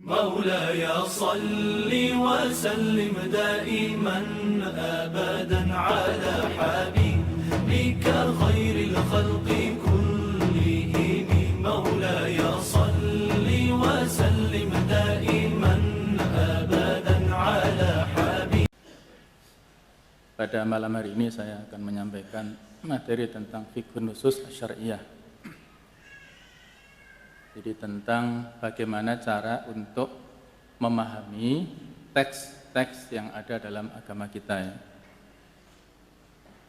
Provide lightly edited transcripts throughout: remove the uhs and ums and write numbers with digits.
مولاي صل وسلم دائما أبدا على حبيبك خير الخلق كلهم مولاي صل وسلم دائما أبدا على حبيبك. Pada malam hari ini saya akan menyampaikan materi tentang fiqhun nusus syariah. Jadi tentang bagaimana cara untuk memahami teks-teks yang ada dalam agama kita ya.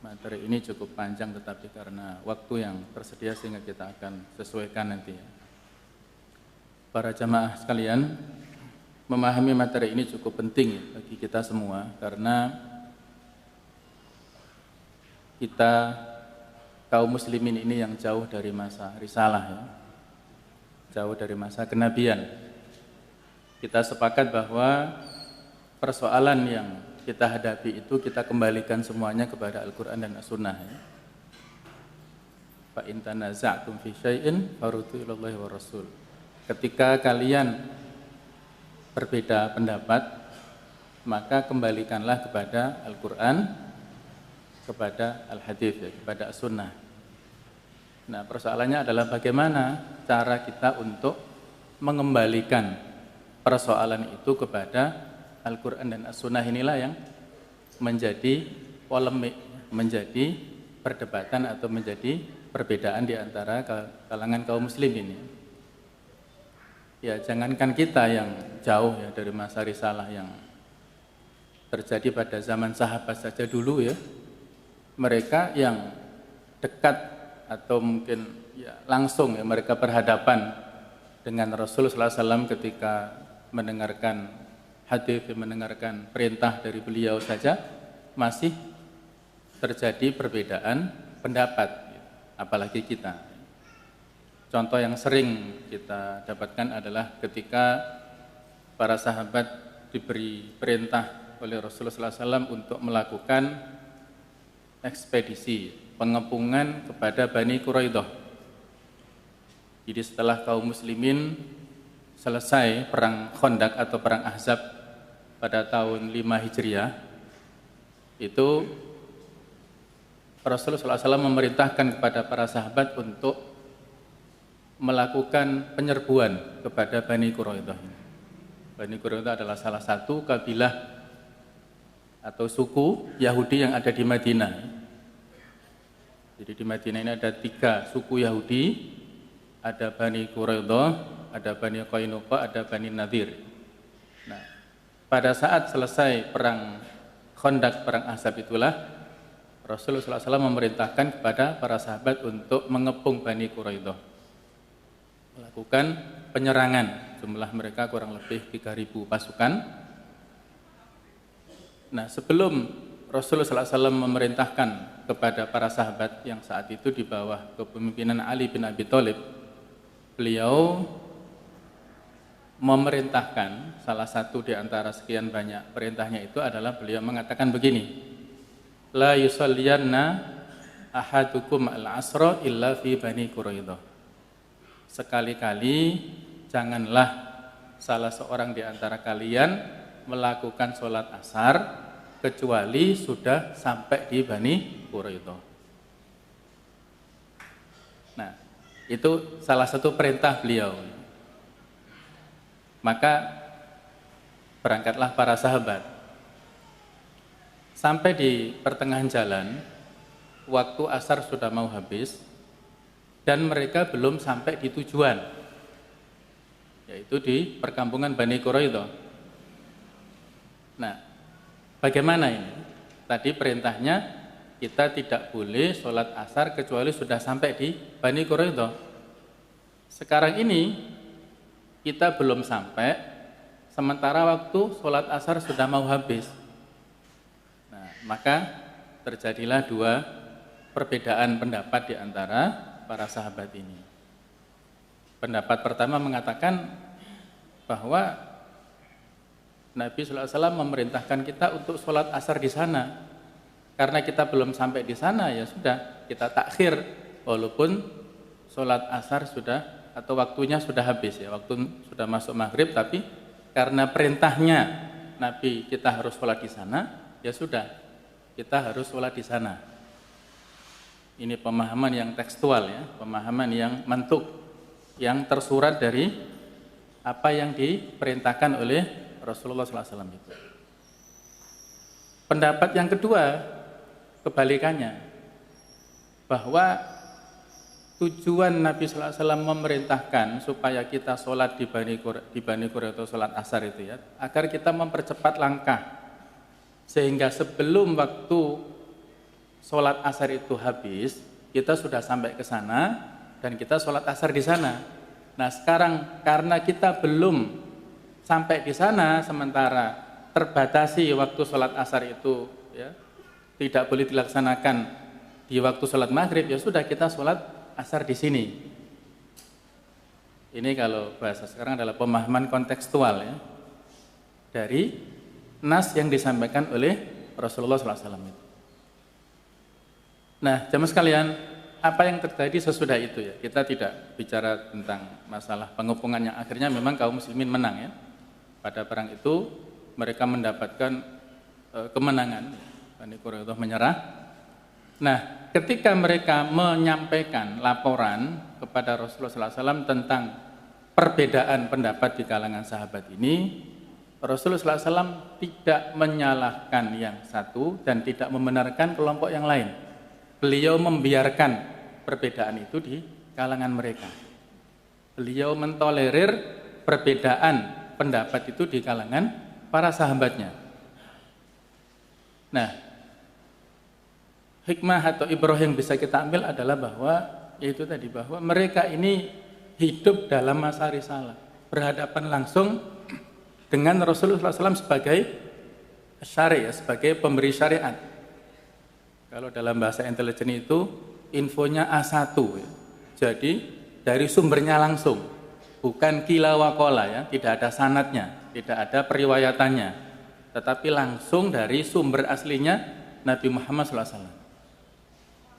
Materi ini cukup panjang tetapi karena waktu yang tersedia sehingga kita akan sesuaikan nanti ya. Para jamaah sekalian, memahami materi ini cukup penting ya bagi kita semua karena kita kaum muslimin ini yang jauh dari masa risalah ya. Jauh dari masa kenabian. Kita sepakat bahwa persoalan yang kita hadapi itu kita kembalikan semuanya kepada Al-Quran dan As-Sunnah ya. Fa in tanaza'tum fi syai'in faruddu ilallahi wa rasul. Ketika kalian berbeda pendapat, maka kembalikanlah kepada Al-Quran, kepada Al-Hadits ya, kepada As-Sunnah. Nah, persoalannya adalah bagaimana cara kita untuk mengembalikan persoalan itu kepada Al-Quran dan As-Sunnah. Inilah yang menjadi polemik, menjadi perdebatan atau menjadi perbedaan di antara kalangan kaum muslimin. Ya, jangankan kita yang jauh ya dari masa risalah yang terjadi pada zaman sahabat saja dulu ya. Mereka yang dekat atau mungkin ya langsung ya mereka berhadapan dengan Rasulullah SAW ketika mendengarkan hadis, mendengarkan perintah dari beliau saja masih terjadi perbedaan pendapat, apalagi kita. Contoh yang sering kita dapatkan adalah ketika para sahabat diberi perintah oleh Rasulullah SAW untuk melakukan ekspedisi pengepungan kepada Bani Quraidah. Jadi setelah kaum muslimin selesai perang Khandaq atau perang Ahzab pada tahun 5 Hijriah, itu Rasulullah SAW memerintahkan kepada para sahabat untuk melakukan penyerbuan kepada Bani Quraidah. Bani Quraidah adalah salah satu kabilah atau suku Yahudi yang ada di Madinah. Jadi di Madinah ini ada 3 suku Yahudi, ada Bani Quraidah, ada Bani Qainuqa, ada Bani Nadir. Nah, pada saat selesai perang Khandaq, perang Ahzab itulah Rasulullah SAW memerintahkan kepada para sahabat untuk mengepung Bani Quraidah, melakukan penyerangan. Jumlah mereka kurang lebih 3.000 pasukan. Nah, sebelum Rasulullah SAW memerintahkan kepada para sahabat yang saat itu di bawah kepemimpinan Ali bin Abi Thalib, beliau memerintahkan, salah satu di antara sekian banyak perintahnya itu adalah beliau mengatakan begini, la yusalliyanna ahadukum al-asra illa fi Bani Quraidah. Sekali-kali janganlah salah seorang di antara kalian melakukan sholat asar kecuali sudah sampai di Bani Quraidah. Nah, itu salah satu perintah beliau. Maka berangkatlah para sahabat. Sampai di pertengahan jalan, waktu asar sudah mau habis dan mereka belum sampai di tujuan, yaitu di perkampungan Bani Quraidah. Nah, bagaimana ini? Tadi perintahnya kita tidak boleh sholat asar kecuali sudah sampai di Bani Quraidah. Sekarang ini kita belum sampai, sementara waktu sholat asar sudah mau habis. Nah, maka terjadilah 2 perbedaan pendapat di antara para sahabat ini. Pendapat pertama mengatakan bahwa Nabi SAW memerintahkan kita untuk sholat asar di sana. Karena kita belum sampai di sana, ya sudah, kita takhir. Walaupun sholat asar sudah atau waktunya sudah habis ya, waktu sudah masuk maghrib tapi karena perintahnya Nabi kita harus sholat di sana, ya sudah, kita harus sholat di sana. Ini pemahaman yang tekstual ya, pemahaman yang mantuk, yang tersurat dari apa yang diperintahkan oleh Rasulullah SAW itu. Pendapat yang kedua, kebalikannya, bahwa tujuan Nabi SAW memerintahkan supaya kita sholat di Bani Quraidah atau sholat asar itu ya, agar kita mempercepat langkah, sehingga sebelum waktu sholat asar itu habis, kita sudah sampai ke sana dan kita sholat asar di sana. Nah sekarang karena kita belum sampai di sana, sementara terbatasi waktu sholat asar itu ya, tidak boleh dilaksanakan di waktu sholat maghrib, ya sudah kita sholat asar di sini. Ini kalau bahasa sekarang adalah pemahaman kontekstual ya, dari nas yang disampaikan oleh Rasulullah SAW itu. Nah, jamaah sekalian, apa yang terjadi sesudah itu ya? Kita tidak bicara tentang masalah pengepungan yang akhirnya memang kaum muslimin menang ya. Pada perang itu mereka mendapatkan kemenangan, Bani Quraidah menyerah. Nah, ketika mereka menyampaikan laporan kepada Rasulullah SAW tentang perbedaan pendapat di kalangan sahabat ini, Rasulullah SAW tidak menyalahkan yang satu dan tidak membenarkan kelompok yang lain. Beliau membiarkan perbedaan itu di kalangan mereka. Beliau mentolerir perbedaan pendapat itu di kalangan para sahabatnya. Nah, hikmah atau ibrah yang bisa kita ambil adalah bahwa, yaitu tadi, bahwa mereka ini hidup dalam masa risalah, berhadapan langsung dengan Rasulullah SAW sebagai syariah, sebagai pemberi syariat. Kalau dalam bahasa intelijen itu infonya A1 ya. Jadi dari sumbernya langsung, bukan kila wakola ya, tidak ada sanadnya, tidak ada periwayatannya, tetapi langsung dari sumber aslinya Nabi Muhammad SAW.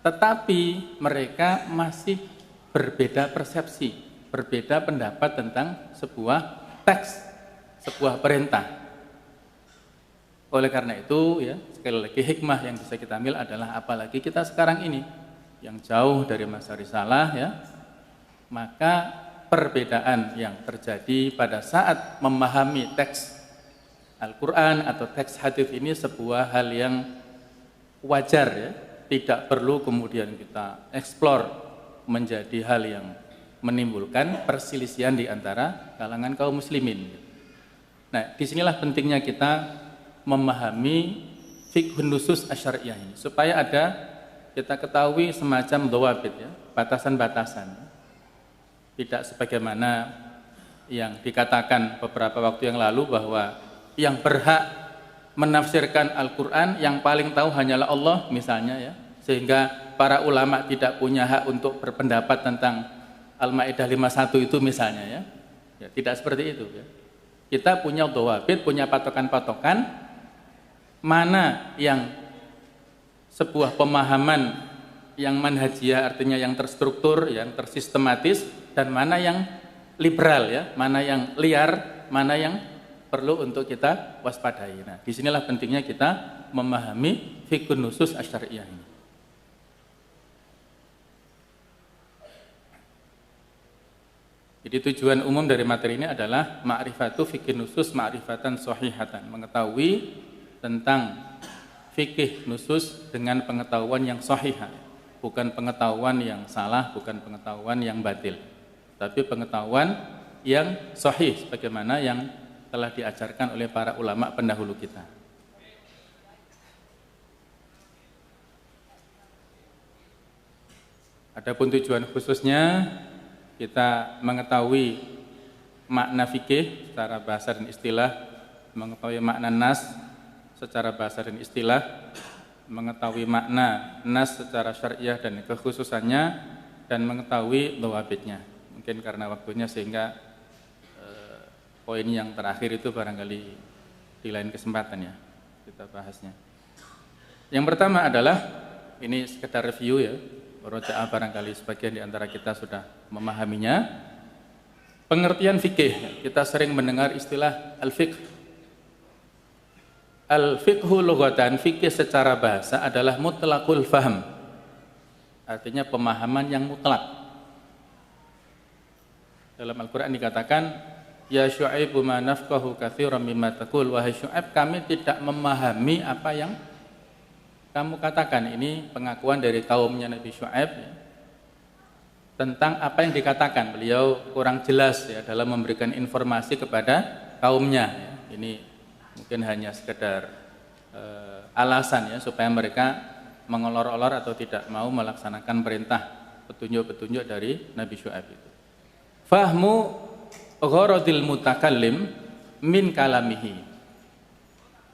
Tetapi mereka masih berbeda persepsi, berbeda pendapat tentang sebuah teks, sebuah perintah. Oleh karena itu ya, sekali lagi hikmah yang bisa kita ambil adalah apalagi kita sekarang ini yang jauh dari masa risalah ya, maka perbedaan yang terjadi pada saat memahami teks Al-Quran atau teks hadis ini sebuah hal yang wajar ya, tidak perlu kemudian kita eksplor menjadi hal yang menimbulkan perselisihan di antara kalangan kaum muslimin. Nah, disinilah pentingnya kita memahami fiqhun nusus asyariyah ini, supaya ada kita ketahui semacam dhawabit ya, batasan-batasan. Tidak sebagaimana yang dikatakan beberapa waktu yang lalu bahwa yang berhak menafsirkan Al-Quran yang paling tahu hanyalah Allah misalnya ya, sehingga para ulama tidak punya hak untuk berpendapat tentang Al-Maidah 51 itu misalnya ya. Ya, tidak seperti itu ya. Kita punya dhawabit, punya patokan-patokan mana yang sebuah pemahaman yang manhajiyah, artinya yang terstruktur, yang tersistematis, dan mana yang liberal ya, mana yang liar, mana yang perlu untuk kita waspadai. Nah, disinilah pentingnya kita memahami fiqhun nusus asyariyah ini. Jadi tujuan umum dari materi ini adalah ma'rifatu fiqhin nusus ma'rifatan sahihatan, mengetahui tentang fikih nusus dengan pengetahuan yang sahih, bukan pengetahuan yang salah, bukan pengetahuan yang batil, tapi pengetahuan yang sahih sebagaimana yang telah diajarkan oleh para ulama pendahulu kita. Adapun tujuan khususnya kita mengetahui makna fikih secara bahasa dan istilah, mengetahui makna nas secara bahasa dan istilah, mengetahui makna nas secara syariah dan kekhususannya, dan mengetahui dhawabitnya. Mungkin karena waktunya sehingga poin yang terakhir itu barangkali di lain kesempatan ya kita bahasnya. Yang pertama adalah, ini sekedar review ya, murojaah barangkali sebagian di antara kita sudah memahaminya. Pengertian fikih, kita sering mendengar istilah al-fiqh. Al-fiqhu lughatan, fikih secara bahasa adalah mutlaqul faham. Artinya pemahaman yang mutlak. Dalam Al-Qur'an dikatakan, ya Syu'aib ma nafqahu katsiran mimma taqul, wahai Syu'aib, kami tidak memahami apa yang kamu katakan. Ini pengakuan dari kaumnya Nabi Syu'aib ya, tentang apa yang dikatakan. Beliau kurang jelas ya dalam memberikan informasi kepada kaumnya ya. Ini mungkin hanya sekedar alasan ya supaya mereka mengolor-olor atau tidak mau melaksanakan perintah petunjuk-petunjuk dari Nabi Syu'aib itu. Fahmu gharadil mutakallim min kalamihi,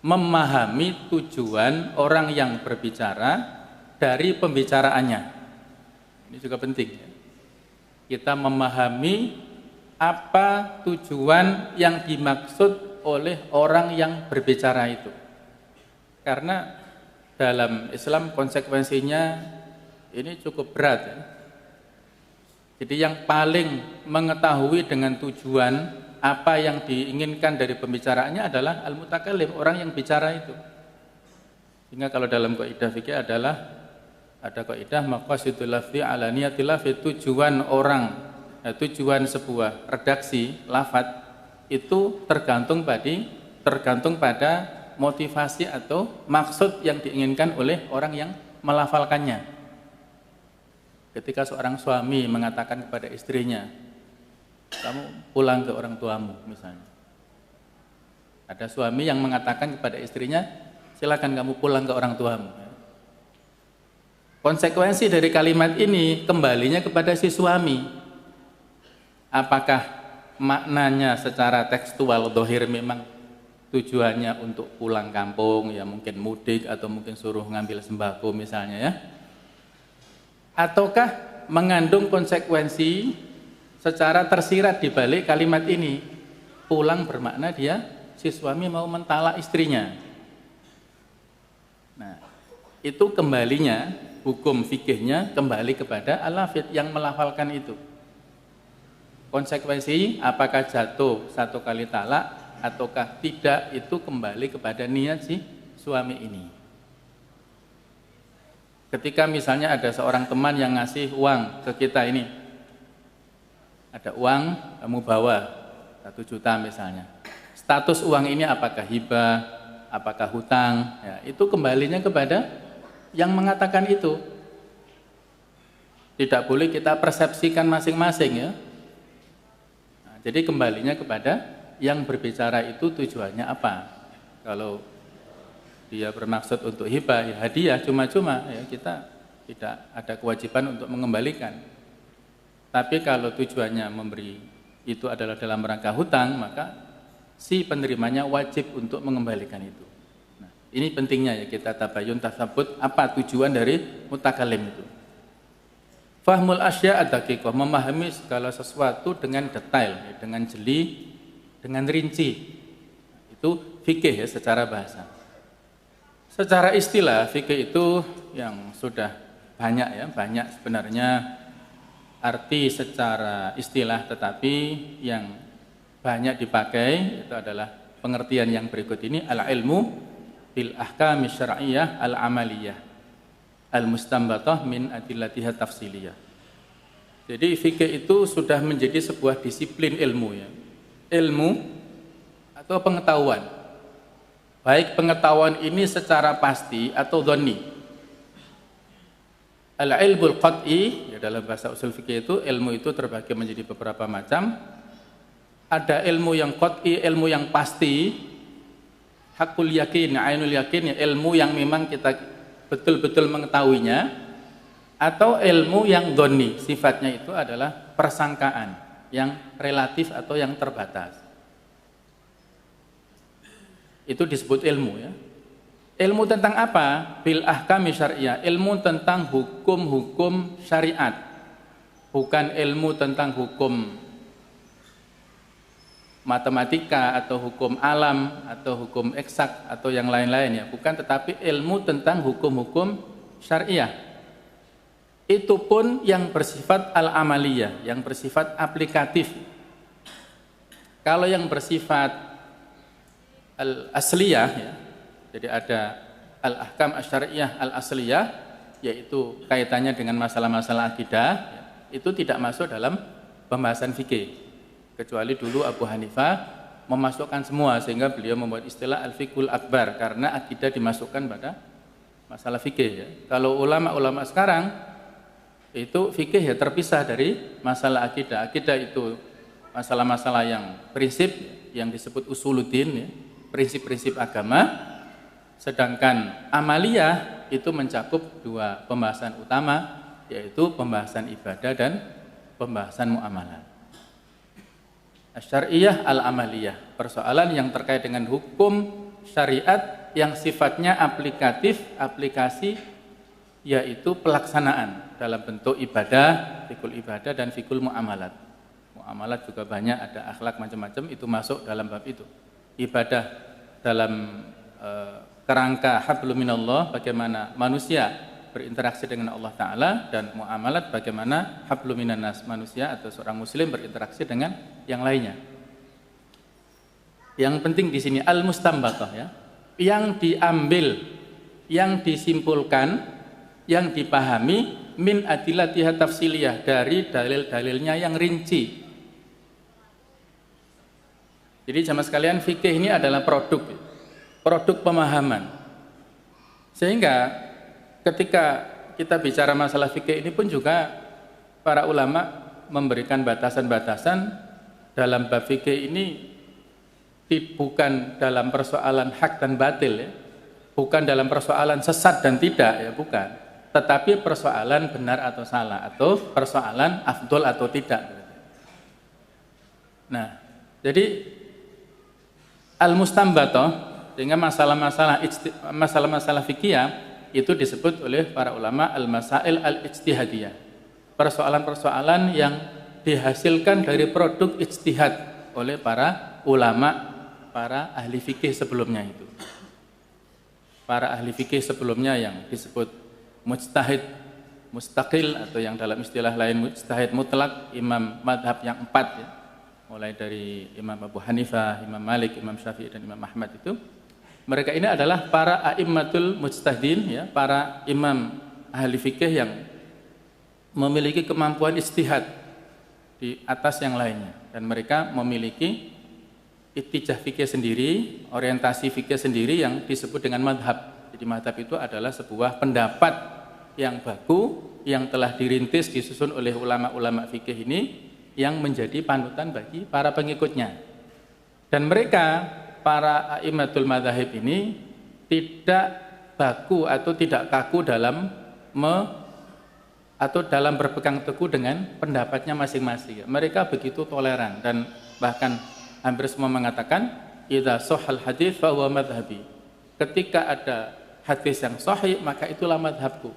memahami tujuan orang yang berbicara dari pembicaraannya. Ini juga penting ya. Kita memahami apa tujuan yang dimaksud oleh orang yang berbicara itu. Karena dalam Islam konsekuensinya ini cukup berat ya. Jadi yang paling mengetahui dengan tujuan apa yang diinginkan dari pembicaraannya adalah al-mutakallim, orang yang bicara itu. Sehingga kalau dalam kaidah fikih adalah ada kaidah maqasidul lafzi ala niyatil lafzi, tujuan orang, tujuan sebuah redaksi lafaz itu tergantung pada motivasi atau maksud yang diinginkan oleh orang yang melafalkannya. Ketika seorang suami mengatakan kepada istrinya, kamu pulang ke orang tuamu misalnya. Ada suami yang mengatakan kepada istrinya, silakan kamu pulang ke orang tuamu. Konsekuensi dari kalimat ini kembalinya kepada si suami. Apakah maknanya secara tekstual dohir memang tujuannya untuk pulang kampung, ya mungkin mudik atau mungkin suruh ngambil sembako misalnya ya. Ataukah mengandung konsekuensi secara tersirat di balik kalimat ini. Pulang bermakna si suami mau mentalak istrinya. Nah, itu kembalinya hukum fikihnya kembali kepada al-lafidh yang melafalkan itu. Konsekuensi apakah jatuh satu kali talak ataukah tidak itu kembali kepada niat si suami ini. Ketika misalnya ada seorang teman yang ngasih uang ke kita ini, ada uang kamu bawa 1 juta misalnya. Status uang ini apakah hibah, apakah hutang, ya, itu kembalinya kepada yang mengatakan itu. Tidak boleh kita persepsikan masing-masing ya. Nah, jadi kembalinya kepada yang berbicara itu tujuannya apa. Kalau dia bermaksud untuk hibah, ya hadiah cuma-cuma ya, kita tidak ada kewajiban untuk mengembalikan. Tapi kalau tujuannya memberi itu adalah dalam rangka hutang, maka si penerimanya wajib untuk mengembalikan itu. Nah, ini pentingnya ya kita tabayun tasabut apa tujuan dari mutakallim itu. Fahmul asya ad-daqiqah, memahami segala sesuatu dengan detail, ya, dengan jeli, dengan rinci. Itu fikih ya secara bahasa. Secara istilah fikih itu yang sudah banyak ya, banyak sebenarnya arti secara istilah, tetapi yang banyak dipakai itu adalah pengertian yang berikut ini, al-ilmu bil ahkami syar'iyyah al-amaliyah al-mustanbatah min adillatiha tafsiliyah. Jadi fikih itu sudah menjadi sebuah disiplin ilmu ya. Ilmu atau pengetahuan. Baik pengetahuan ini secara pasti atau dhonni. Al-ilmul qat'i, ya dalam bahasa usul fikih itu ilmu itu terbagi menjadi beberapa macam. Ada ilmu yang qat'i, ilmu yang pasti, hakul yakin, ainul yakin, ya ilmu yang memang kita betul-betul mengetahuinya, atau ilmu yang dhonni, sifatnya itu adalah persangkaan yang relatif atau yang terbatas. Itu disebut ilmu ya. Ilmu tentang apa? Bil ahkami syariah, ilmu tentang hukum-hukum syariat. Bukan ilmu tentang hukum matematika atau hukum alam atau hukum eksak atau yang lain-lain ya. Bukan, tetapi ilmu tentang hukum-hukum syariah. Itu pun yang bersifat al-amaliyah, yang bersifat aplikatif. Kalau yang bersifat al-asliyah ya, jadi ada al-ahkam asy-syar'iyyah al-asliyah, yaitu kaitannya dengan masalah-masalah akidah, ya, itu tidak masuk dalam pembahasan fikih. Kecuali dulu Abu Hanifah memasukkan semua, sehingga beliau membuat istilah al-fiqhul akbar, karena akidah dimasukkan pada masalah fikih ya. Kalau ulama-ulama sekarang itu fikih ya terpisah dari masalah akidah. Akidah itu masalah-masalah yang prinsip yang disebut usuluddin ya, prinsip-prinsip agama. Sedangkan amaliyah itu mencakup dua pembahasan utama, yaitu pembahasan ibadah dan pembahasan muamalah. Asy-syar'iyyah al-amaliyah, persoalan yang terkait dengan hukum syariat yang sifatnya aplikatif, aplikasi, yaitu pelaksanaan dalam bentuk ibadah, fikul ibadah dan fikul muamalat. Muamalat juga banyak, ada akhlak macam-macam, itu masuk dalam bab itu. Ibadah dalam kerangka hablum minallah, bagaimana manusia berinteraksi dengan Allah Ta'ala, dan muamalat bagaimana hablum minannas, manusia atau seorang muslim berinteraksi dengan yang lainnya. Yang penting di sini al-mustanbatah ya, yang diambil, yang disimpulkan, yang dipahami min adillatiha tafsiliyah, dari dalil-dalilnya yang rinci. Jadi jamaah sekalian, fikih ini adalah produk pemahaman. Sehingga ketika kita bicara masalah fikih ini pun juga para ulama memberikan batasan-batasan dalam bab fikih ini, bukan dalam persoalan hak dan batil ya, bukan dalam persoalan sesat dan tidak ya, bukan, tetapi persoalan benar atau salah, atau persoalan afdol atau tidak. Nah, jadi al-mustanbatah, sehingga masalah-masalah fikih itu disebut oleh para ulama al-masail al-ijtihadiyah, persoalan-persoalan yang dihasilkan dari produk ijtihad oleh para ulama, para ahli fikih sebelumnya itu. Para ahli fikih sebelumnya yang disebut mujtahid mustaqil, atau yang dalam istilah lain mujtahid mutlak, imam madhab yang 4 ya, mulai dari Imam Abu Hanifah, Imam Malik, Imam Syafi'i dan Imam Ahmad itu. Mereka ini adalah para a'immatul mujtahidin ya, para imam ahli fikih yang memiliki kemampuan ijtihad di atas yang lainnya, dan mereka memiliki ittijah fikih sendiri, orientasi fikih sendiri yang disebut dengan madhab. Jadi madhab itu adalah sebuah pendapat yang baku, yang telah dirintis, disusun oleh ulama-ulama fikih ini, yang menjadi panutan bagi para pengikutnya. Dan mereka, para a'immatul madzhab ini, tidak baku atau tidak kaku dalam dalam berpegang teguh dengan pendapatnya masing-masing. Mereka begitu toleran, dan bahkan hampir semua mengatakan idza shahhal hadits fa huwa madhhabi. Ketika ada hadis yang sahih, maka itulah madhabku.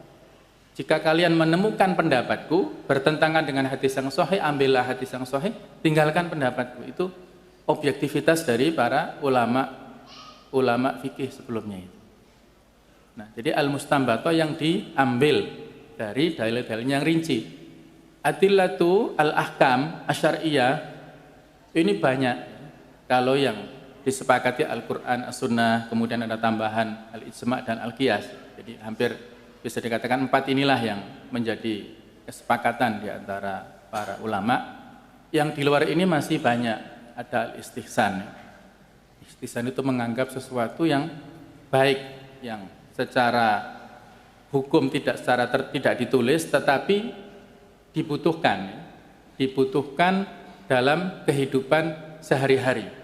Jika kalian menemukan pendapatku bertentangan dengan hadis yang sahih, ambillah hadis yang sahih, tinggalkan pendapatku. Itu objektivitas dari para ulama fikih sebelumnya itu. Nah, jadi al-mustanbatah yang diambil dari dalil-dalil yang rinci. Adillatu al-ahkam asy-syar'iyyah ini banyak. Kalau yang disepakati Al-Qur'an, As-Sunnah, kemudian ada tambahan al-ijma' dan al-qiyas. Jadi hampir bisa dikatakan 4 inilah yang menjadi kesepakatan di antara para ulama. Yang di luar ini masih banyak, ada al-istihsan. Istihsan itu menganggap sesuatu yang baik, yang secara hukum tidak ditulis, tetapi dibutuhkan dalam kehidupan sehari-hari.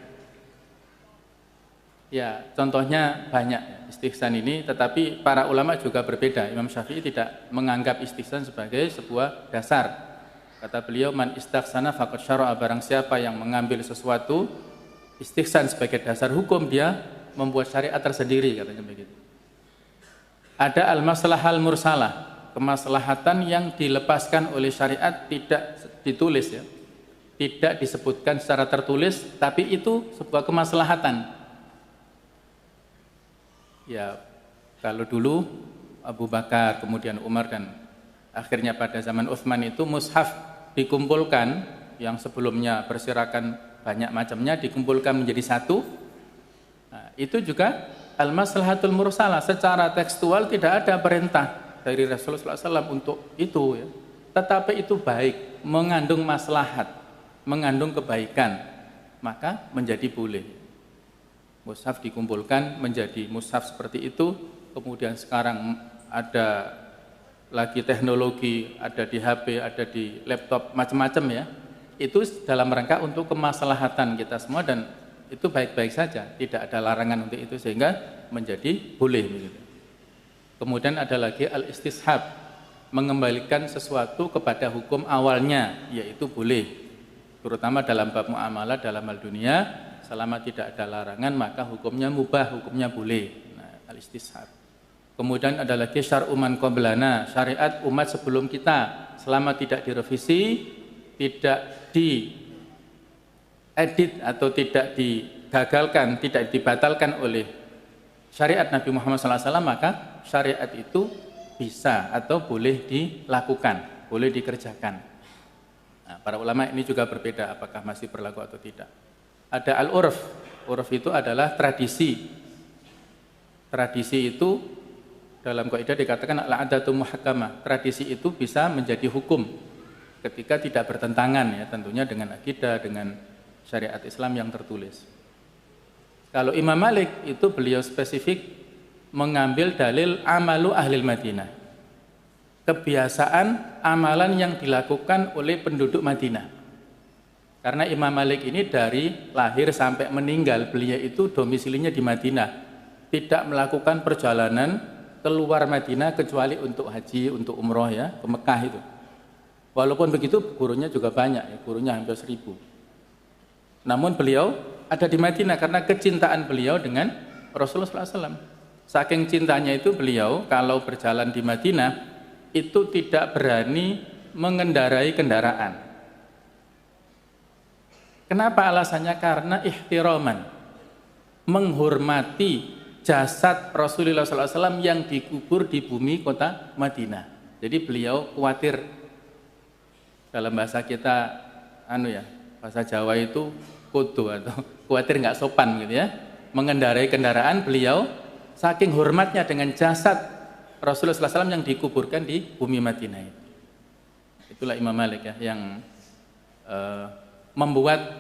Ya, contohnya banyak istihsan ini, tetapi para ulama juga berbeda. Imam Syafi'i tidak menganggap istihsan sebagai sebuah dasar. Kata beliau, man istahsana faqad syara'a, barang siapa yang mengambil sesuatu istihsan sebagai dasar hukum, dia membuat syariat tersendiri, katanya begitu. Ada al-maslahal mursalah, kemaslahatan yang dilepaskan oleh syariat, tidak ditulis ya. Tidak disebutkan secara tertulis, tapi itu sebuah kemaslahatan. Ya, kalau dulu Abu Bakar, kemudian Umar, dan akhirnya pada zaman Utsman itu mushaf dikumpulkan, yang sebelumnya berserakan banyak macamnya dikumpulkan menjadi satu. Nah, itu juga al-maslahatul mursalah, secara tekstual tidak ada perintah dari Rasulullah SAW untuk itu ya. Tetapi itu baik, mengandung maslahat, mengandung kebaikan, maka menjadi boleh. Mushaf dikumpulkan menjadi mushaf seperti itu, kemudian sekarang ada lagi teknologi, ada di HP, ada di laptop, macam-macam ya. Itu dalam rangka untuk kemaslahatan kita semua dan itu baik-baik saja, tidak ada larangan untuk itu sehingga menjadi boleh begitu. Kemudian ada lagi al-istishab, mengembalikan sesuatu kepada hukum awalnya, yaitu boleh. Terutama dalam bab muamalah dalam hal dunia, selama tidak ada larangan maka hukumnya mubah, hukumnya boleh. Nah, al-istishab. Kemudian ada lagi syar'u man qablana, syariat umat sebelum kita, selama tidak direvisi, tidak diedit atau tidak digagalkan, tidak dibatalkan oleh syariat Nabi Muhammad SAW, maka syariat itu bisa atau boleh dilakukan, boleh dikerjakan. Nah, para ulama ini juga berbeda apakah masih berlaku atau tidak. Ada al-urf, urf itu adalah tradisi. Tradisi itu dalam kaidah dikatakan al-'adatu muhakkamah. Tradisi itu bisa menjadi hukum ketika tidak bertentangan ya, tentunya dengan akidah, dengan syariat Islam yang tertulis. Kalau Imam Malik itu beliau spesifik mengambil dalil amalu ahlil Madinah. Kebiasaan amalan yang dilakukan oleh penduduk Madinah. Karena Imam Malik ini dari lahir sampai meninggal beliau itu domisilinya di Madinah. Tidak melakukan perjalanan keluar Madinah kecuali untuk haji, untuk umroh ya, ke Mekah itu. Walaupun begitu gurunya juga banyak ya, gurunya hampir 1000. Namun beliau ada di Madinah karena kecintaan beliau dengan Rasulullah SAW. Saking cintanya itu beliau kalau berjalan di Madinah itu tidak berani mengendarai kendaraan. Kenapa alasannya? Karena ihtiraman, menghormati jasad Rasulullah SAW yang dikubur di bumi kota Madinah. Jadi beliau khawatir, dalam bahasa kita bahasa Jawa itu kodo atau khawatir nggak sopan gitu ya, mengendarai kendaraan. Beliau saking hormatnya dengan jasad Rasulullah SAW yang dikuburkan di bumi Madinah itu. Itulah Imam Malik ya yang membuat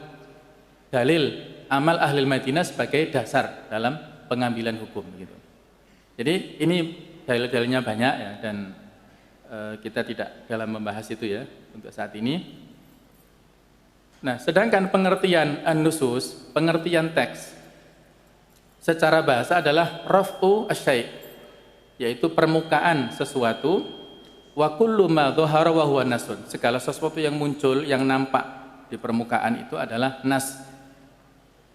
dalil amal ahli Madinah sebagai dasar dalam pengambilan hukum gitu. Jadi ini dalil-dalilnya banyak ya dan kita tidak dalam membahas itu ya untuk saat ini. Nah, sedangkan pengertian an-nusus, pengertian teks secara bahasa adalah raf'u asy-syai', yaitu permukaan sesuatu, wa kullu ma dhahara wa huwa nasun. Segala sesuatu yang muncul, yang nampak di permukaan itu adalah nas.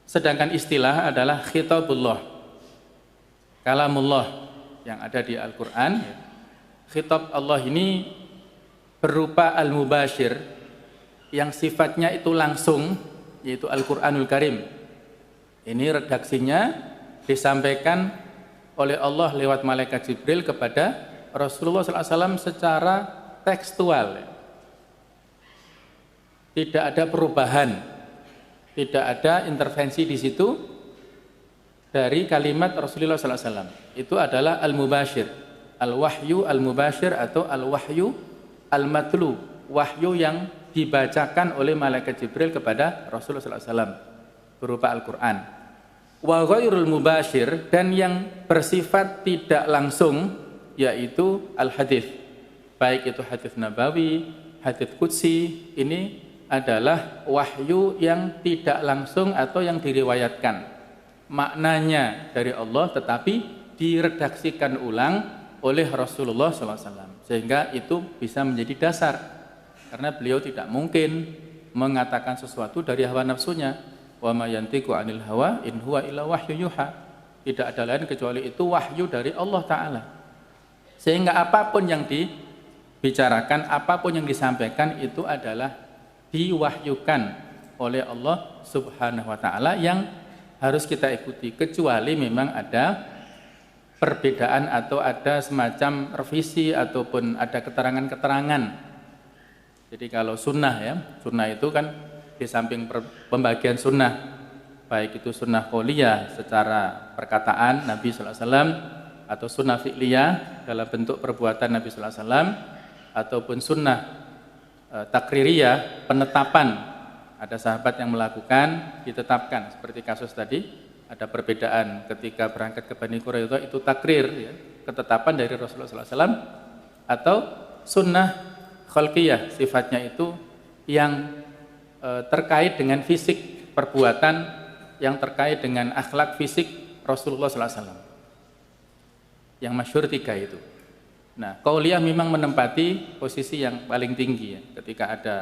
Sedangkan istilah adalah khitabullah, kalamullah yang ada di Al-Quran. Khitab Allah ini berupa al-mubashir yang sifatnya itu langsung, yaitu Al-Quranul Karim. Ini redaksinya disampaikan oleh Allah lewat malaikat Jibril kepada Rasulullah SAW secara tekstual. Tidak ada perubahan, tidak ada intervensi di situ dari kalimat Rasulullah SAW. Itu adalah al-mubashir, al-wahyu al-mubashir atau al-wahyu al-matlu, wahyu yang dibacakan oleh malaikat Jibril kepada Rasulullah SAW berupa Al-Quran. Wa ghairul mubashir, dan yang bersifat tidak langsung, yaitu al-hadith, baik itu hadith nabawi, hadith qudsi. Ini adalah wahyu yang tidak langsung atau yang diriwayatkan, maknanya dari Allah tetapi diredaksikan ulang oleh Rasulullah SAW, sehingga itu bisa menjadi dasar. Karena beliau tidak mungkin mengatakan sesuatu dari hawa nafsunya. Wa ma yantiqu 'anil hawa in huwa illa wahyu yuha. Tidak ada lain kecuali itu wahyu dari Allah Ta'ala. Sehingga apapun yang dibicarakan, apapun yang disampaikan itu adalah diwahyukan oleh Allah Subhanahu wa Ta'ala yang harus kita ikuti, kecuali memang ada perbedaan atau ada semacam revisi ataupun ada keterangan-keterangan. Jadi kalau sunnah ya, sunnah itu kan di samping pembagian sunnah, baik itu sunnah qauliyah secara perkataan Nabi sallallahu alaihi wasallam atau sunnah fi'liyah dalam bentuk perbuatan Nabi sallallahu alaihi wasallam ataupun sunnah takririyah, penetapan. Ada sahabat yang melakukan, ditetapkan seperti kasus tadi, ada perbedaan ketika berangkat ke Bani Quraidah itu takrir ya, ketetapan dari Rasulullah sallallahu alaihi wasallam, atau sunnah khalqiyah, sifatnya itu yang terkait dengan fisik, perbuatan yang terkait dengan akhlak fisik Rasulullah sallallahu alaihi wasallam. Yang masyhur 3 itu. Nah, qauliyah memang menempati posisi yang paling tinggi ya. Ketika ada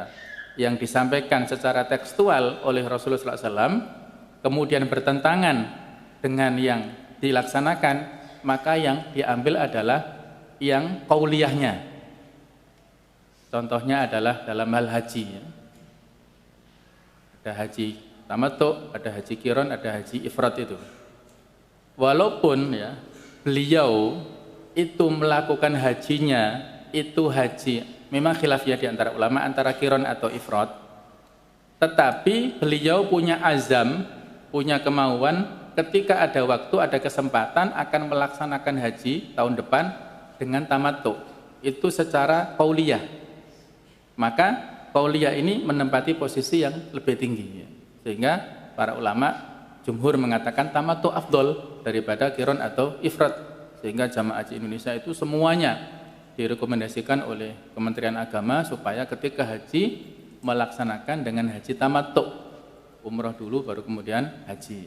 yang disampaikan secara tekstual oleh Rasulullah sallallahu alaihi wasallam kemudian bertentangan dengan yang dilaksanakan, maka yang diambil adalah yang qauliyahnya. Contohnya adalah dalam hal haji ya. Ada haji tamattu, ada haji qiran, ada haji ifrad itu. Walaupun ya beliau itu melakukan hajinya itu haji memang khilafiyah di antara ulama antara qiran atau ifrad, tetapi beliau punya azam, punya kemauan ketika ada waktu, ada kesempatan akan melaksanakan haji tahun depan dengan tamattu. Itu secara qauliyah. Maka qauliyah ini menempati posisi yang lebih tinggi ya. Sehingga para ulama jumhur mengatakan tamattu afdol daripada qiran atau ifrad. Sehingga jamaah haji Indonesia itu semuanya direkomendasikan oleh Kementerian Agama supaya ketika haji melaksanakan dengan haji tamattu, umrah dulu baru kemudian haji.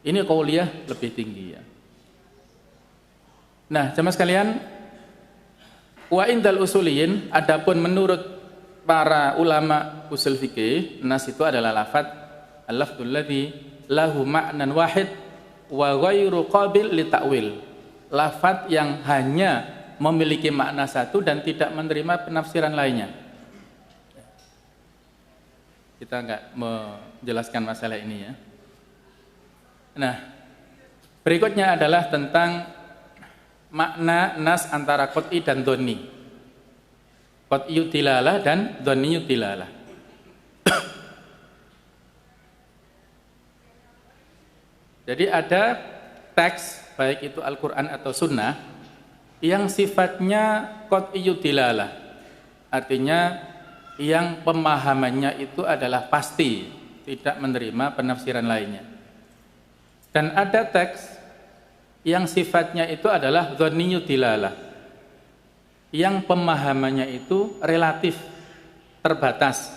Ini qauliyah lebih tinggi ya. Nah, jamaah sekalian, wa indal usuliyin, adapun menurut para ulama usul fikih, nas itu adalah lafaz al-lafdzul ladzi lahu ma'nan wahid wa ghairu qabil li ta'wil. Lafaz yang hanya memiliki makna satu dan tidak menerima penafsiran lainnya. Kita enggak menjelaskan masalah ini ya. Nah, berikutnya adalah tentang makna nas antara qat'i dan dhonni. Qat'iyud dilalah dan dhonniyud dilalah. Jadi ada teks baik itu Al-Qur'an atau sunnah yang sifatnya qat'iyud dilalah. Artinya yang pemahamannya itu adalah pasti, tidak menerima penafsiran lainnya. Dan ada teks yang sifatnya itu adalah dhonniyud dilalah, yang pemahamannya itu relatif, terbatas.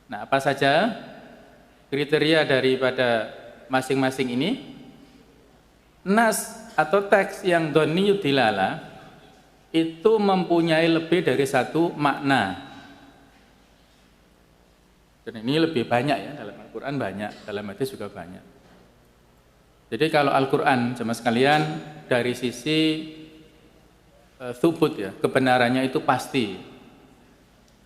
Nah, apa saja kriteria daripada masing-masing ini? Nas atau teks yang dhonniyud dilalah itu mempunyai lebih dari satu makna. Dan ini lebih banyak ya, dalam Al-Quran banyak, dalam hadis juga banyak. Jadi kalau Al-Quran, jemaah sekalian, dari sisi thubut ya, kebenarannya itu pasti.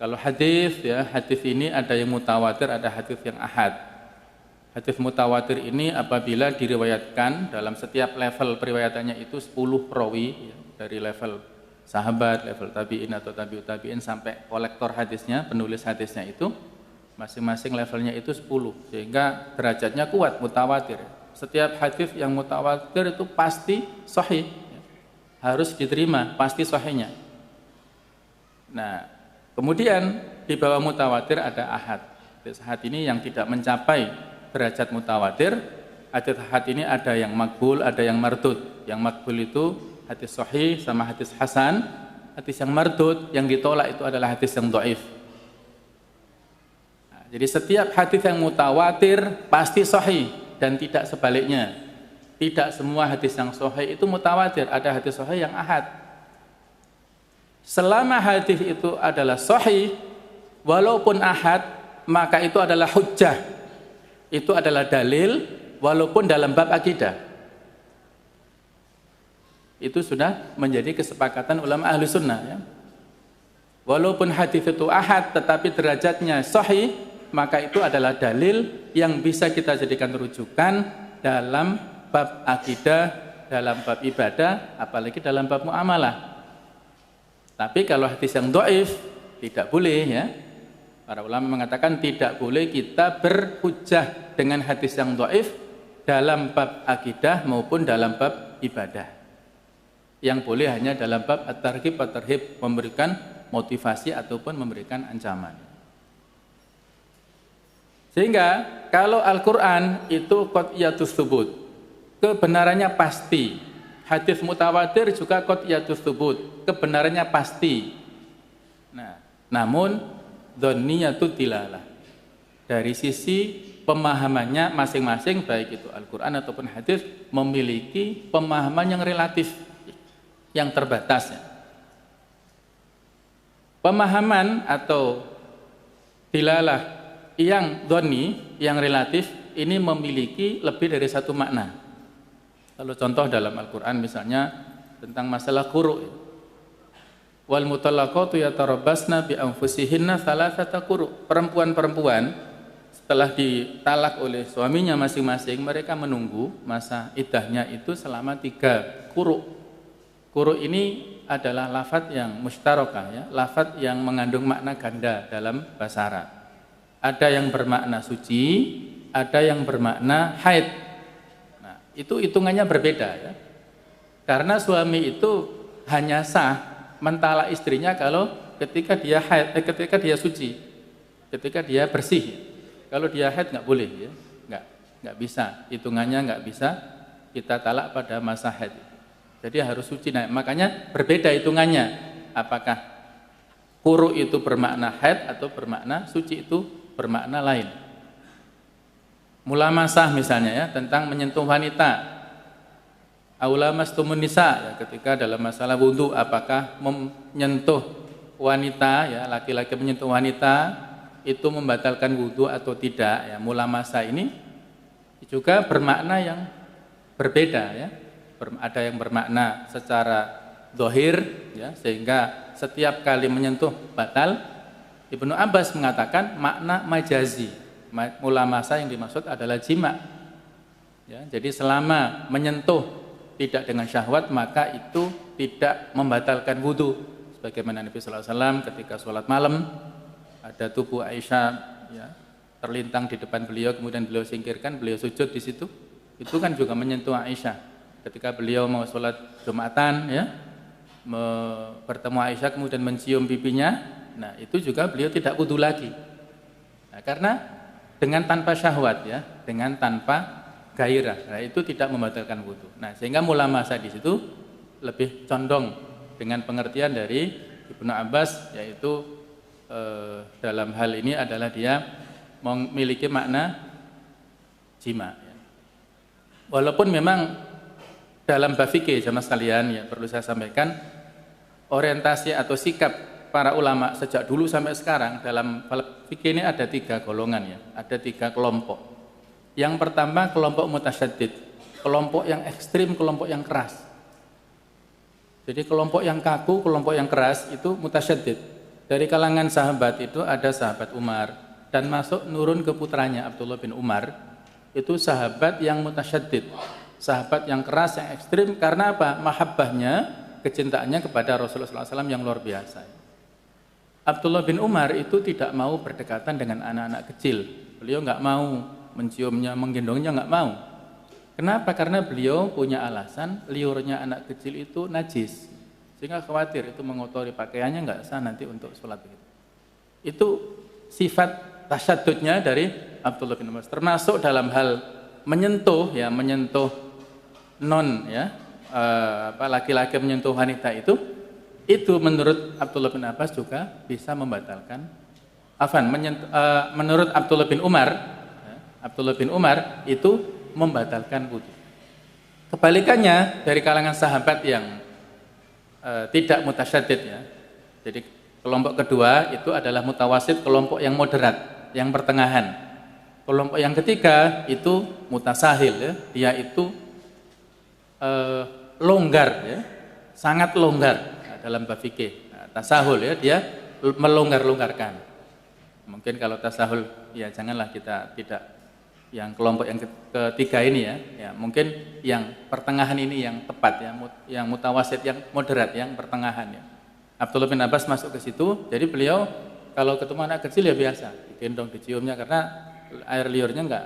Kalau hadis ya, hadis ini ada yang mutawatir, ada hadis yang ahad. Hadis mutawatir ini apabila diriwayatkan dalam setiap level periwayatannya itu 10 rawi ya, dari level sahabat, level tabi'in atau tabi'ut tabi'in sampai kolektor hadisnya, penulis hadisnya itu masing-masing levelnya itu 10, sehingga derajatnya kuat, mutawatir. Setiap hadis yang mutawatir itu pasti sahih, harus diterima, pasti sahihnya. Nah, kemudian di bawah mutawatir ada ahad. Hadis ahad ini yang tidak mencapai derajat mutawatir. Hadis ahad ini ada yang makbul, ada yang mardud. Yang makbul itu hadis sahih sama hadis hasan. Hadis yang mardud, yang ditolak itu adalah hadis yang dhaif. Nah, jadi setiap hadis yang mutawatir pasti sahih dan tidak sebaliknya. Tidak semua hadis yang sahih itu mutawatir, ada hadis sahih yang ahad. Selama hadis itu adalah sahih walaupun ahad, maka itu adalah hujjah. Itu adalah dalil walaupun dalam bab akidah. Itu sudah menjadi kesepakatan ulama ahli sunnah ya. Walaupun hadis itu ahad tetapi derajatnya sahih, maka itu adalah dalil yang bisa kita jadikan rujukan dalam bab akidah, dalam bab ibadah, apalagi dalam bab muamalah. Tapi kalau hadis yang dhaif tidak boleh ya. Para ulama mengatakan tidak boleh kita berhujjah dengan hadis yang dhaif dalam bab akidah maupun dalam bab ibadah. Yang boleh hanya dalam bab at-targhib at-tarhib, memberikan motivasi ataupun memberikan ancaman. Sehingga kalau Al-Qur'an itu qat'iyatus tsubut, kebenarannya pasti. Hadis mutawatir juga qat'iyatus tsubut, kebenarannya pasti. Nah, namun dhanniyatut tilalah. Dari sisi pemahamannya masing-masing baik itu Al-Qur'an ataupun hadis memiliki pemahaman yang relatif, yang terbatas. Pemahaman atau tilalah yang dhanni, yang relatif ini memiliki lebih dari satu makna. Kalau contoh dalam Al-Qur'an misalnya tentang masalah quru', wal mutallaqatu yatarabbasna bi anfusihinna thalathata quru'. Perempuan-perempuan setelah ditalak oleh suaminya masing-masing, mereka menunggu masa iddahnya itu selama 3 quru'. Quru' ini adalah lafadz yang mustarakah ya, lafadz yang mengandung makna ganda dalam bahasa Arab. Ada yang bermakna suci, ada yang bermakna haid. Nah, itu hitungannya berbeda ya. Karena suami itu hanya sah mentalak istrinya kalau ketika dia haid, ketika dia suci, ketika dia bersih. Kalau dia haid nggak boleh ya, nggak bisa, hitungannya nggak bisa kita talak pada masa haid. Jadi harus suci. Nah, makanya berbeda hitungannya. Apakah quru itu bermakna haid atau bermakna suci itu bermakna lain. Mulamasah misalnya ya, tentang menyentuh wanita. Aula mastumun nisa ya, ketika dalam masalah wudu apakah menyentuh wanita ya, laki-laki menyentuh wanita itu membatalkan wudu atau tidak ya. Mulamasa ini juga bermakna yang berbeda ya. Ada yang bermakna secara zahir ya, sehingga setiap kali menyentuh batal. Ibnu Abbas mengatakan makna majazi. Mulamasa yang dimaksud adalah jima. Ya, jadi selama menyentuh tidak dengan syahwat maka itu tidak membatalkan wudu. Sebagaimana Nabi sallallahu alaihi wasallam ketika sholat malam ada tubuh Aisyah ya, terlintang di depan beliau, kemudian beliau singkirkan, beliau sujud di situ. Itu kan juga menyentuh Aisyah. Ketika beliau mau sholat Jumatan ya, bertemu Aisyah kemudian mencium pipinya, nah itu juga beliau tidak wudu lagi. Nah, karena dengan tanpa syahwat ya, dengan tanpa gairah, nah itu tidak membatalkan wudu. Nah, sehingga mulamasa di situ lebih condong dengan pengertian dari Ibnu Abbas, yaitu dalam hal ini adalah dia memiliki makna jima. Walaupun memang dalam bab fikih jamaah sekalian ya perlu saya sampaikan, orientasi atau sikap para ulama sejak dulu sampai sekarang dalam bab fikih ini ada 3 golongan ya, ada 3 kelompok. Yang pertama kelompok mutasyaddid, kelompok yang ekstrim, kelompok yang keras. Jadi kelompok yang kaku, kelompok yang keras itu mutasyaddid. Dari kalangan sahabat itu ada sahabat Umar dan masuk nurun ke putranya Abdullah bin Umar. Itu sahabat yang mutasyaddid, sahabat yang keras, yang ekstrim. Karena apa? Mahabbahnya, kecintaannya kepada Rasulullah SAW yang luar biasa. Abdullah bin Umar itu tidak mau berdekatan dengan anak-anak kecil. Beliau nggak mau menciumnya, menggendongnya, nggak mau. Kenapa? Karena beliau punya alasan liurnya anak kecil itu najis, sehingga khawatir itu mengotori pakaiannya, nggak sah nanti untuk sholat. Itu sifat tasyaddudnya dari Abdullah bin Umar. Termasuk dalam hal menyentuh ya, menyentuh non ya, laki-laki menyentuh wanita itu menurut Abdullah bin Abbas juga bisa membatalkan. Menurut Abdullah bin Umar itu membatalkan wudu. Kebalikannya dari kalangan sahabat yang tidak mutasyaddid ya. Jadi kelompok kedua itu adalah mutawasid, kelompok yang moderat, yang pertengahan. Kelompok yang ketiga itu mutasahil ya. Dia itu longgar ya, sangat longgar dalam bab fikih. Tasahul ya, dia melonggar-longgarkan. Mungkin kalau tasahul ya janganlah kita tidak yang kelompok yang ketiga ini ya mungkin yang pertengahan ini yang tepat ya, yang mutawasid, yang moderat, yang pertengahan ya. Abdullah bin Abbas masuk ke situ, jadi beliau Kalau ketemu anak kecil ya biasa, digendong, diciumnya karena air liurnya enggak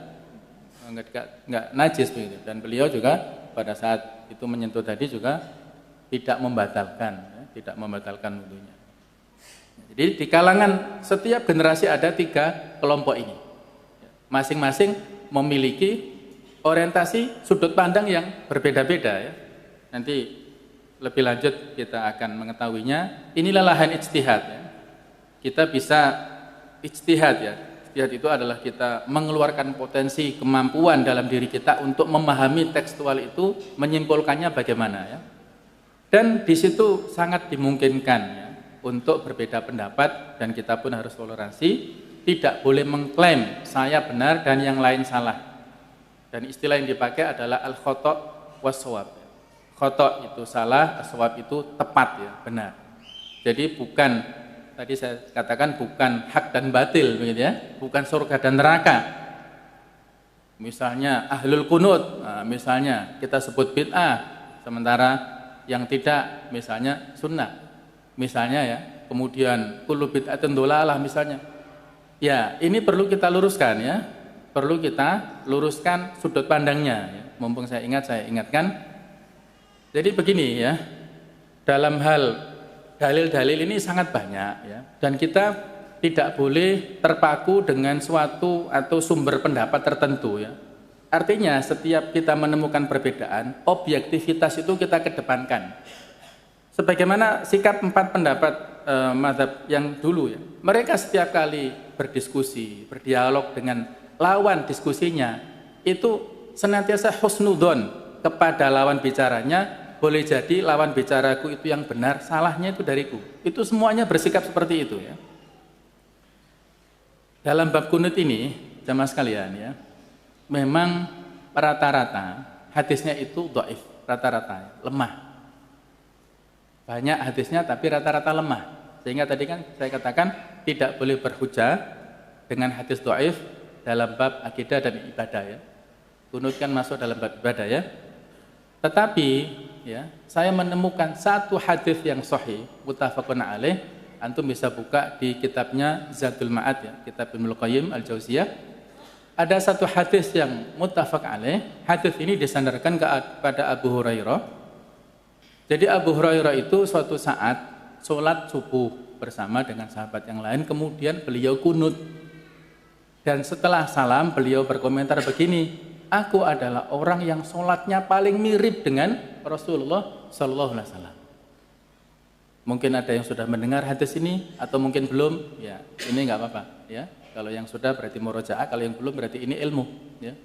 najis begitu. Dan beliau juga pada saat itu menyentuh tadi juga tidak membatalkan, ya, tidak membatalkan wudunya. Jadi di kalangan setiap generasi ada 3 kelompok ini. Masing-masing memiliki orientasi sudut pandang yang berbeda-beda ya. Nanti lebih lanjut kita akan mengetahuinya. Inilah lahan ijtihad ya. Kita bisa ijtihad ya. Ijtihad itu adalah kita mengeluarkan potensi kemampuan dalam diri kita untuk memahami tekstual itu, menyimpulkannya bagaimana ya. Dan di situ sangat dimungkinkan ya untuk berbeda pendapat, dan kita pun harus toleransi, tidak boleh mengklaim saya benar dan yang lain salah. Dan istilah yang dipakai adalah al-khata' was-shawab. Khata' itu salah, as-shawab itu tepat ya, benar. Jadi bukan, tadi saya katakan bukan hak dan batil begitu ya, bukan surga dan neraka. Misalnya ahlul qunut, nah, misalnya kita sebut bid'ah, sementara yang tidak misalnya sunnah. Misalnya ya, kemudian kullu bid'atin dhalalah misalnya. Ya, ini perlu kita luruskan ya. Perlu kita luruskan sudut pandangnya ya. Mumpung saya ingatkan. Jadi begini ya. Dalam hal dalil-dalil ini sangat banyak ya. Dan kita tidak boleh terpaku dengan suatu atau sumber pendapat tertentu ya. Artinya setiap kita menemukan perbedaan, objektivitas itu kita kedepankan. Sebagaimana sikap 4 pendapat mazhab yang dulu ya. Mereka setiap kali berdiskusi, berdialog dengan lawan diskusinya, itu senantiasa husnudzon kepada lawan bicaranya. Boleh jadi lawan bicaraku itu yang benar, salahnya itu dariku. Itu semuanya bersikap seperti itu ya. Dalam bab kunut ini, jamaah sekalian ya, memang rata-rata hadisnya itu dhaif, rata-rata lemah. Banyak hadisnya tapi rata-rata lemah. Sehingga tadi kan saya katakan tidak boleh berhujah dengan hadis dhaif dalam bab akidah dan ibadah ya. Kunut kan masuk dalam bab ibadah ya. Tetapi ya, saya menemukan satu hadis yang sahih muttafaqun alaih. Antum bisa buka di kitabnya Zadul Ma'ad ya, kitab Ibnu Qayyim Al-Jauziyah. Ada satu hadis yang muttafaq alaih. Hadis ini disandarkan kepada Abu Hurairah. Jadi Abu Hurairah itu suatu saat sholat subuh bersama dengan sahabat yang lain, kemudian beliau kunut. Dan setelah salam beliau berkomentar begini, aku adalah orang yang sholatnya paling mirip dengan Rasulullah Sallallahu Alaihi Wasallam. Mungkin ada yang sudah mendengar hadis ini atau mungkin belum, ya ini nggak apa-apa ya. Kalau yang sudah berarti murojaah, kalau yang belum berarti ini ilmu ya.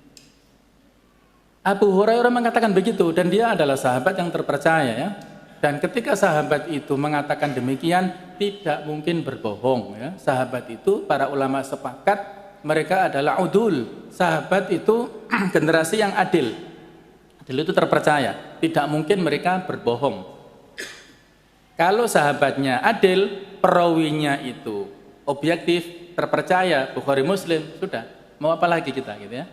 Abu Hurairah mengatakan begitu, dan dia adalah sahabat yang terpercaya ya. Dan ketika sahabat itu mengatakan demikian, tidak mungkin berbohong ya. Sahabat itu para ulama sepakat mereka adalah udul. Sahabat itu generasi yang adil. Adil itu terpercaya, tidak mungkin mereka berbohong. Kalau sahabatnya adil, perawinya itu objektif, terpercaya, Bukhari Muslim, sudah. Mau apa lagi kita gitu ya.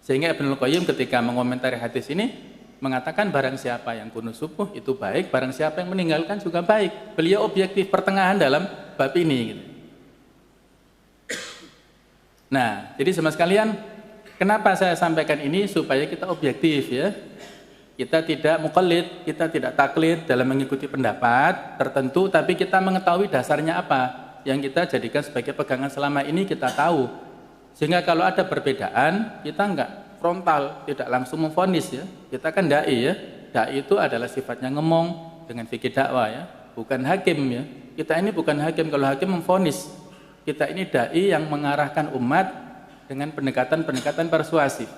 Sehingga Ibnu Qayyim ketika mengomentari hadis ini mengatakan barang siapa yang kunut subuh itu baik, barang siapa yang meninggalkan juga baik. Beliau objektif pertengahan dalam bab ini gitu. Nah, jadi sama sekalian, kenapa saya sampaikan ini supaya kita objektif ya. Kita tidak muqallid, kita tidak taklid dalam mengikuti pendapat tertentu, tapi kita mengetahui dasarnya apa yang kita jadikan sebagai pegangan selama ini, kita tahu. Sehingga kalau ada perbedaan, kita enggak frontal, tidak langsung memvonis ya. Kita kan dai ya. Dai itu adalah sifatnya ngomong dengan fikih dakwah ya, bukan hakim ya. Kita ini bukan hakim, kalau hakim memvonis. Kita ini dai yang mengarahkan umat dengan pendekatan-pendekatan persuasif.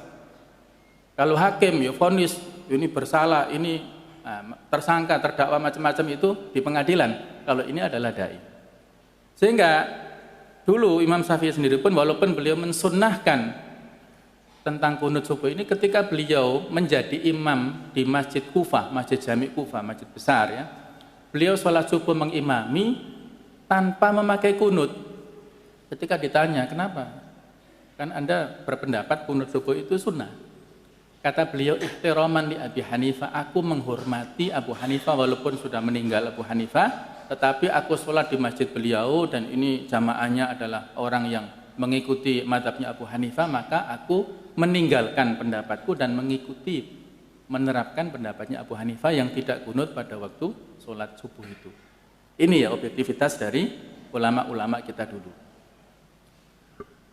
Kalau hakim ya vonis, ini bersalah, ini tersangka, terdakwa macam-macam itu di pengadilan. Kalau ini adalah dai. Sehingga dulu Imam Syafi'i sendiri pun walaupun beliau mensunnahkan tentang kunut subuh ini ketika beliau menjadi imam di Masjid Kufah, Masjid Jami' Kufah, masjid besar ya. Beliau sholat subuh mengimami tanpa memakai kunut. Ketika ditanya, kenapa? Kan Anda berpendapat kunut subuh itu sunnah. Kata beliau, ihtiraman li Abi Hanifah, aku menghormati Abu Hanifah walaupun sudah meninggal Abu Hanifah. tetapi aku sholat di masjid beliau dan ini jamaahnya adalah orang yang mengikuti mazhabnya Abu Hanifah, maka aku meninggalkan pendapatku dan menerapkan pendapatnya Abu Hanifah yang tidak kunut pada waktu sholat subuh itu. Ini ya objektivitas dari ulama-ulama kita dulu.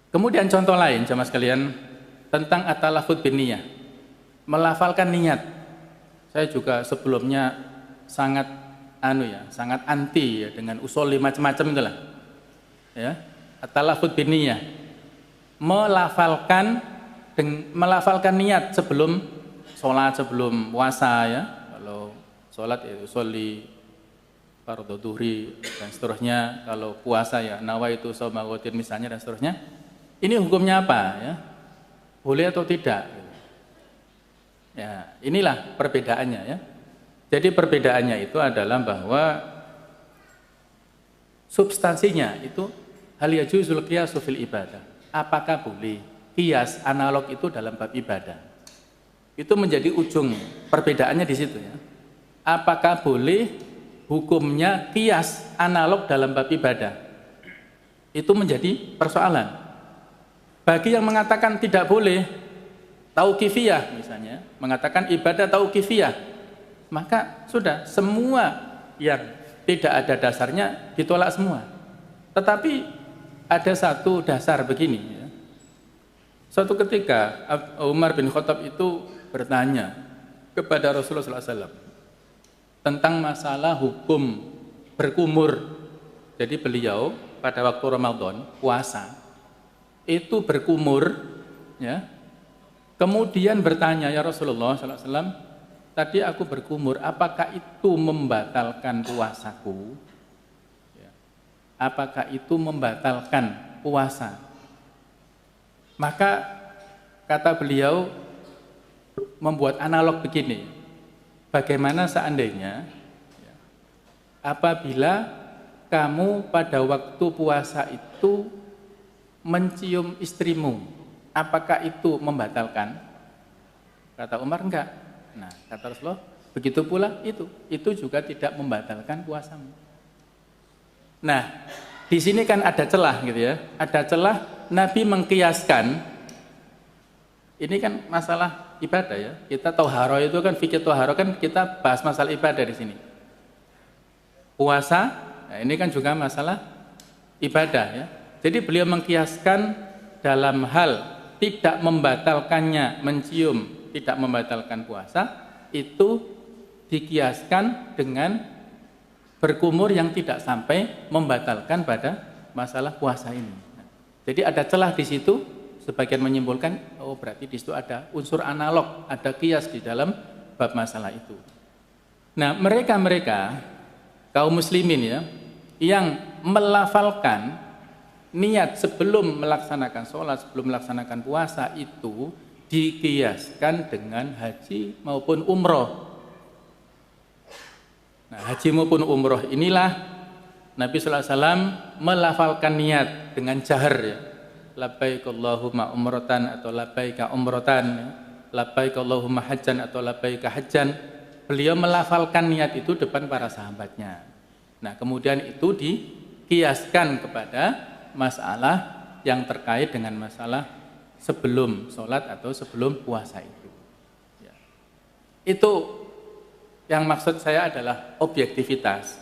Kemudian contoh lain jamaah sekalian tentang at-talaffuz bin niyah, melafalkan niat. Saya juga sebelumnya sangat anti ya dengan usul macam-macam itulah. Ya, at-talaffuz bin niyah. Melafalkan niat sebelum sholat, sebelum puasa ya. Kalau sholat ya sholli fardhu dhuhri dan seterusnya. Kalau puasa ya nawaitu shauma ghadin misalnya dan seterusnya. Ini hukumnya apa ya? Boleh atau tidak? Ya, inilah perbedaannya ya. Jadi perbedaannya itu adalah bahwa substansinya itu hal yajuzul qiyasu fil ibadah. Apakah boleh qiyas analog itu dalam bab ibadah? Itu menjadi ujung perbedaannya di situ ya. Apakah boleh hukumnya qiyas analog dalam bab ibadah? Itu menjadi persoalan. Bagi yang mengatakan tidak boleh, tauqifiyah misalnya, mengatakan ibadah tauqifiyah, maka sudah semua yang tidak ada dasarnya ditolak semua. Tetapi ada satu dasar begini ya. Suatu ketika Umar bin Khattab itu bertanya kepada Rasulullah SAW tentang masalah hukum berkumur. Jadi beliau pada waktu Ramadan puasa itu berkumur ya. Kemudian bertanya, ya Rasulullah SAW, tadi aku berkumur, apakah itu membatalkan puasaku? Ya. Apakah itu membatalkan puasa? Maka kata beliau membuat analog begini, bagaimana seandainya ya, apabila kamu pada waktu puasa itu mencium istrimu, apakah itu membatalkan? Kata Umar, enggak. Nah, kata Rasulullah, begitu pula itu juga tidak membatalkan puasamu. Nah, di sini kan ada celah gitu ya. Ada celah Nabi mengkiaskan. Ini kan masalah ibadah ya. Kita tauharo itu kan fikih tauharo kan kita bahas masalah ibadah di sini. Puasa, nah ini kan juga masalah ibadah ya. Jadi beliau mengkiaskan dalam hal tidak membatalkannya mencium, tidak membatalkan puasa, itu dikiaskan dengan berkumur yang tidak sampai membatalkan pada masalah puasa ini. Jadi ada celah di situ, sebagian menyimpulkan, oh berarti di situ ada unsur analog, ada kias di dalam bab masalah itu. Nah, mereka kaum muslimin ya, yang melafalkan niat sebelum melaksanakan sholat, sebelum melaksanakan puasa itu dikiaskan dengan haji maupun umroh. Nah, haji maupun umroh inilah Nabi SAW melafalkan niat dengan jahar ya. Labbaik Allahumma umratan atau labbaika umratan, labbaik Allahumma hajjan atau labbaika hajjan. Beliau melafalkan niat itu depan para sahabatnya. Nah, kemudian itu dikiaskan kepada masalah yang terkait dengan masalah sebelum sholat atau sebelum puasa itu. Ya. Itu yang maksud saya adalah objektivitas.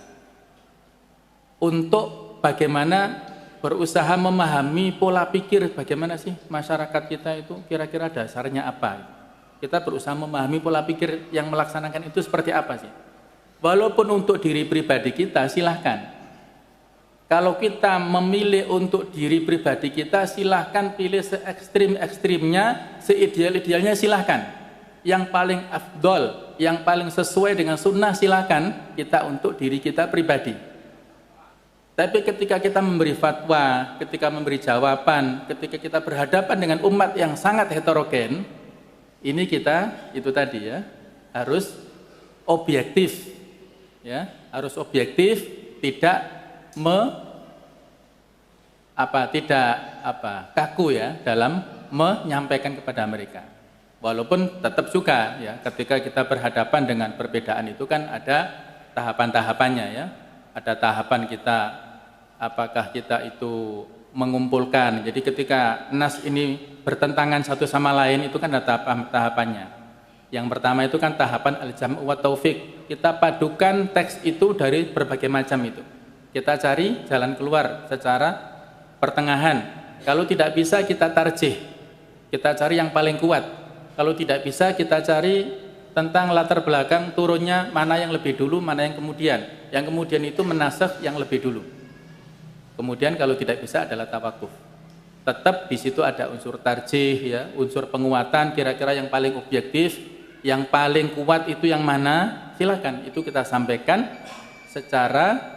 Untuk bagaimana berusaha memahami pola pikir bagaimana sih masyarakat kita itu kira-kira dasarnya apa. Kita berusaha memahami pola pikir yang melaksanakan itu seperti apa sih. Walaupun untuk diri pribadi kita silahkan. Kalau kita memilih untuk diri pribadi kita, silahkan pilih se-ekstrim-ekstrimnya, seideal-idealnya silahkan. Yang paling afdol, yang paling sesuai dengan sunnah silahkan kita untuk diri kita pribadi. Tapi ketika kita memberi fatwa, ketika memberi jawaban, ketika kita berhadapan dengan umat yang sangat heterogen, ini kita, itu tadi ya, harus objektif. Ya, harus objektif, tidak kaku ya dalam menyampaikan kepada mereka. Walaupun tetap juga ya ketika kita berhadapan dengan perbedaan itu kan ada tahapan-tahapannya ya. ada tahapan kita, apakah kita itu mengumpulkan. Jadi ketika nas ini bertentangan satu sama lain itu kan ada tahapannya. Yang pertama itu kan tahapan al-jam' wa taufik. Kita padukan teks itu dari berbagai macam itu. Kita cari jalan keluar secara pertengahan. Kalau tidak bisa kita tarjih. Kita cari yang paling kuat. Kalau tidak bisa kita cari tentang latar belakang turunnya mana yang lebih dulu, mana yang kemudian. Yang kemudian itu menasakh yang lebih dulu. Kemudian kalau tidak bisa adalah tawakuf. Tetap di situ ada unsur tarjih ya, unsur penguatan kira-kira yang paling objektif, yang paling kuat itu yang mana? Silakan itu kita sampaikan secara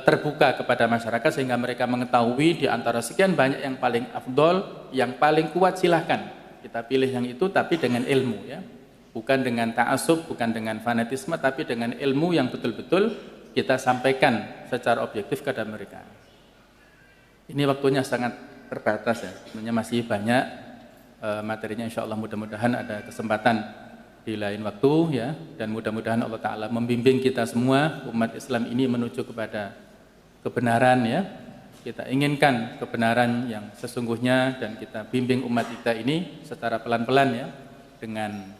terbuka kepada masyarakat sehingga mereka mengetahui di antara sekian banyak yang paling afdol, yang paling kuat silakan. Kita pilih yang itu tapi dengan ilmu ya. Bukan dengan ta'assub, bukan dengan fanatisme tapi dengan ilmu yang betul-betul kita sampaikan secara objektif kepada mereka. Ini waktunya sangat terbatas ya, sebenarnya masih banyak materinya, insya Allah mudah-mudahan ada kesempatan di lain waktu ya, dan mudah-mudahan Allah Ta'ala membimbing kita semua umat Islam ini menuju kepada kebenaran ya. Kita inginkan kebenaran yang sesungguhnya dan kita bimbing umat kita ini secara pelan-pelan ya, dengan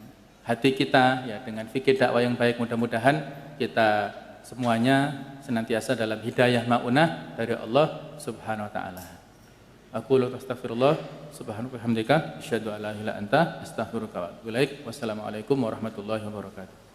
hati kita ya, dengan fikih dakwah yang baik. Mudah-mudahan kita semuanya senantiasa dalam hidayah ma'unah dari Allah Subhanahu wa taala. Aku astaghfirullah subhanahu wa hamdika asyhadu an la ilaha illa anta astaghfiruka wa atubu ilaik. Wassalamualaikum warahmatullahi wabarakatuh.